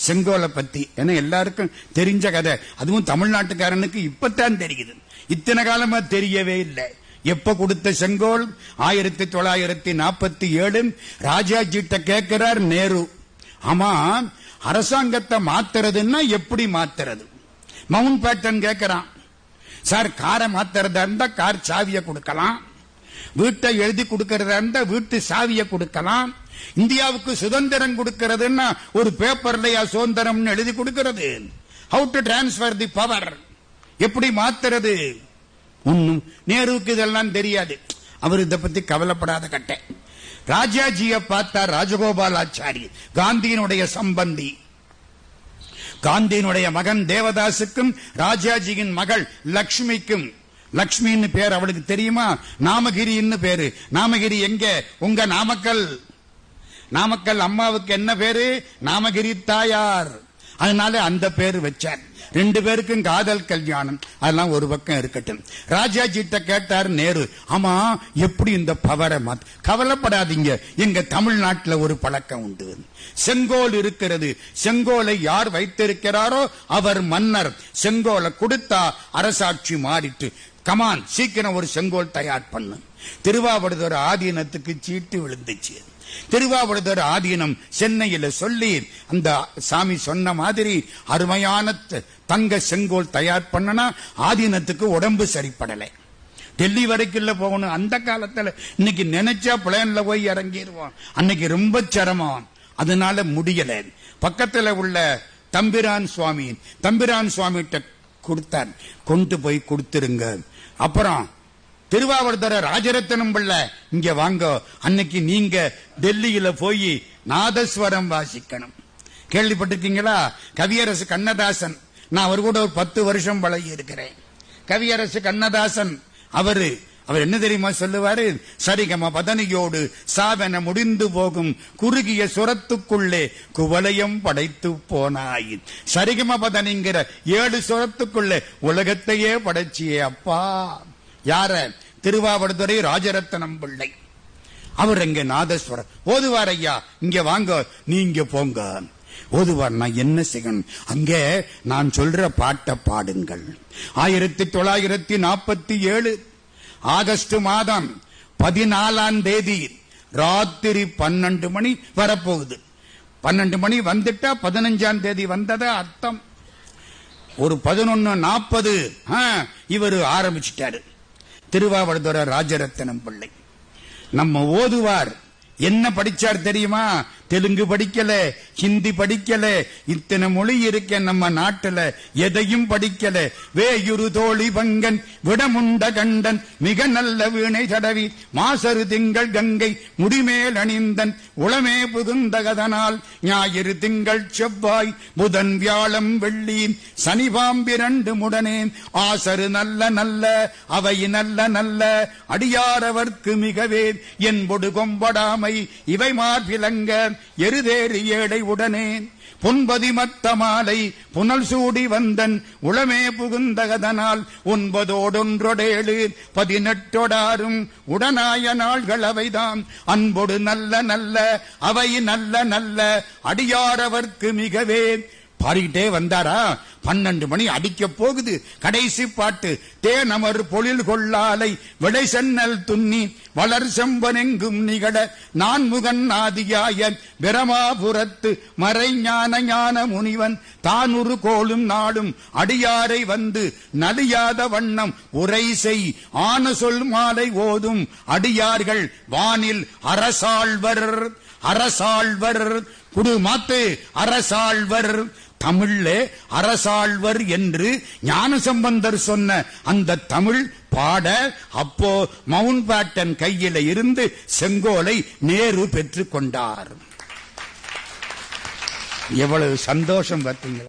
செங்கோலை பத்தி. ஏன்னா எல்லாருக்கும் தெரிஞ்ச கதை, அதுவும் தமிழ்நாட்டுக்காரனுக்கு இப்பத்தான் தெரியுது, இத்தனை காலமா தெரியவே இல்லை. எப்ப கொடுத்த செங்கோல்? 1947 ராஜாஜிட்ட கேட்கிறார் நேரு, ஆமா அரசாங்கத்தை மாத்துறதுன்னா எப்படி மாத்துறது? மவுண்ட் பேட்டன் கேட்கிறான், சார் காரை மாத்துறதா இருந்தா கார் சாவியை கொடுக்கலாம், வீட்டை எழுதி கொடுக்கறதா இருந்தா வீட்டு சாவியை கொடுக்கலாம், இந்தியாவுக்கு சுதந்திரம் கொடுக்கிறதுன்னா ஒரு பேப்பர்லயா சுதந்திரம் எழுதி கொடுக்கிறது? How to transfer the power, எப்படி மாத்துறது? ஒன்னும் நேருவுக்கு இதெல்லாம் தெரியாது. அவர் இதை பத்தி கவலைப்படாத கட்ட. ராஜாஜிய பார்த்தா ராஜகோபாலாச்சாரி, காந்தியினுடைய சம்பந்தி. காந்தியினுடைய மகன் தேவதாசுக்கும் ராஜாஜியின் மகள் லட்சுமிக்கும், லட்சுமின்னு பேர் அவளுக்கு தெரியுமா? நாமகிரின்னு பேரு. நாமகிரி எங்க? உங்க நாமக்கல். நாமக்கல் அம்மாவுக்கு என்ன பேரு? நாமகிரி தாயார். அதனால அந்த பேரு வச்சார். ரெண்டு பேருக்கும் காதல் கல்யாணம். அதெல்லாம் ஒரு பக்கம் இருக்கட்டும். ராஜாஜிட்ட கேட்டார் நேரு, ஆமா எப்படி இந்த பவரை மாத்த? கவலைப்படாதீங்க, எங்க தமிழ்நாட்டில் ஒரு பழக்கம் உண்டு, செங்கோல் இருக்கிறது. செங்கோலை யார் வைத்திருக்கிறாரோ அவர் மன்னர். செங்கோலை கொடுத்தா அரசாட்சி மாறிட்டு, கமான் சீக்கிரம் ஒரு செங்கோல் தயார் பண்ணு. திருவாவடுதுறை ஆதீனத்துக்கு சீட்டு விழுந்துச்சு. திருவாவடுதுறை ஆதீனம் சென்னையில சொல்லி அந்த சாமி சொன்ன மாதிரி அருமையான தங்க செங்கோல் தயார் பண்ணனா ஆதீனத்துக்கு உடம்பு சரிப்படலை. டெல்லி வரைக்கும் போகணும். அந்த காலத்துல இன்னைக்கு நினைச்சா பிளேன்ல போய் இறங்கிடுவோம், அன்னைக்கு ரொம்ப சிரமம். அதனால முடியல. பக்கத்துல உள்ள தம்பிரான் சுவாமிகிட்ட கொடுத்தார், கொண்டு போய் கொடுத்துருங்க. அப்புறம் திருவாவடுதுறை ராஜரத்னம் பிள்ளை, இங்க வாங்க, அன்னைக்கு நீங்க டெல்லியில போய் நாதஸ்வரம் வாசிக்கணும். கேள்விப்பட்டிருக்கீங்களா? கவியரசு கண்ணதாசன், நான் அவர் கூட ஒரு 10 வருஷம் பழகி இருக்கிறேன். கவியரசு கண்ணதாசன் அவர் என்ன தெரியுமா சொல்லுவாரு? சரிகம பதனியோடு சாவென முடிந்து போகும் குறுகிய சுரத்துக்குள்ளே குவலயம் படைத்து போனாய். சரிகம பதனிங்கிற 7 சுரத்துக்குள்ளே உலகத்தையே படைச்சியே அப்பா. யார? திருவாவடுதுறை ராஜரத்னம் பிள்ளை. அவர் எங்க நாதஸ்வரம் ஓதுவார். ஐயா இங்க வாங்க, நீங்க போங்க. ஓதுவார். நான் என்ன செய்யணும்? அங்கே நான் சொல்ற பாட்டை பாடுங்கள். 1947 ஆகஸ்ட் மாதம் 14ஆம் தேதி ராத்திரி 12 மணி வரப்போகுது. 12 மணி வந்துட்டா 15ஆம் தேதி வந்ததா அர்த்தம். ஒரு 11:40 இவர் ஆரம்பிச்சிட்டாரு. திருவாவடுதுறை ராஜரத்னம் பிள்ளை. நம்ம ஓதுவார் என்ன படிச்சார் தெரியுமா? தெலுங்கு படிக்கல, ஹிந்தி படிக்கல, இத்தனை மொழி இருக்க நம்ம நாட்டுல எதையும் படிக்கல. வேயுரு தோழி பங்கன் விடமுண்ட கண்டன் மிக நல்ல வீணை தடவி மாசரு திங்கள் கங்கை முடிமேல் அணிந்தன் உளமே புகுந்தகதனால் ஞாயிறு திங்கள் செவ்வாய் புதன் வியாழம் வெள்ளி சனிபாம்பிரண்டு முடனேன் ஆசரு நல்ல நல்ல அவை நல்ல நல்ல அடியாரவர்க்கு மிகவே என்பொடு கொம்படாமை இவை மார்பிலங்க எருதேறி ஏடை உடனே பொன்பதி மத்த மாலை புனல் சூடி வந்தன் உளமே புகுந்தகதனால் 9 18 உடனாய நாள்கள் அவைதாம் அன்பொடு நல்ல நல்ல அவை நல்ல நல்ல அடியாரவர்க்கு மிகவே. பாடிக்கிட்டே வந்தாரா? 12 மணி அடிக்க போகுது. கடைசி பாட்டு. தேனமர் பொழில் கொள்ளாலை விடை சென்னல் துண்ணி வளர் செம்பனெங்கும் நிகழ நான்முகன் ஆதியாய பிரமாபுரத்து மறை ஞான முனிவன் தானுரு கோளும் நாளும் அடியாரை வந்து நலியாத வண்ணம் உரை செய் ஆன சொல் மாலை ஓதும் அடியார்கள் வானில் அரசாழ்வர் குடு மாத்து அரசாழ்வர். தமிழ்ல அரசாழ்வர் என்று ஞானசம்பந்தர் சொன்ன அந்த தமிழ் பாட அப்போ மவுண்ட் பேட்டன் கையில இருந்து செங்கோலை நேரு பெற்றுக் கொண்டார். எவ்வளவு சந்தோஷம் பார்த்தீங்களா?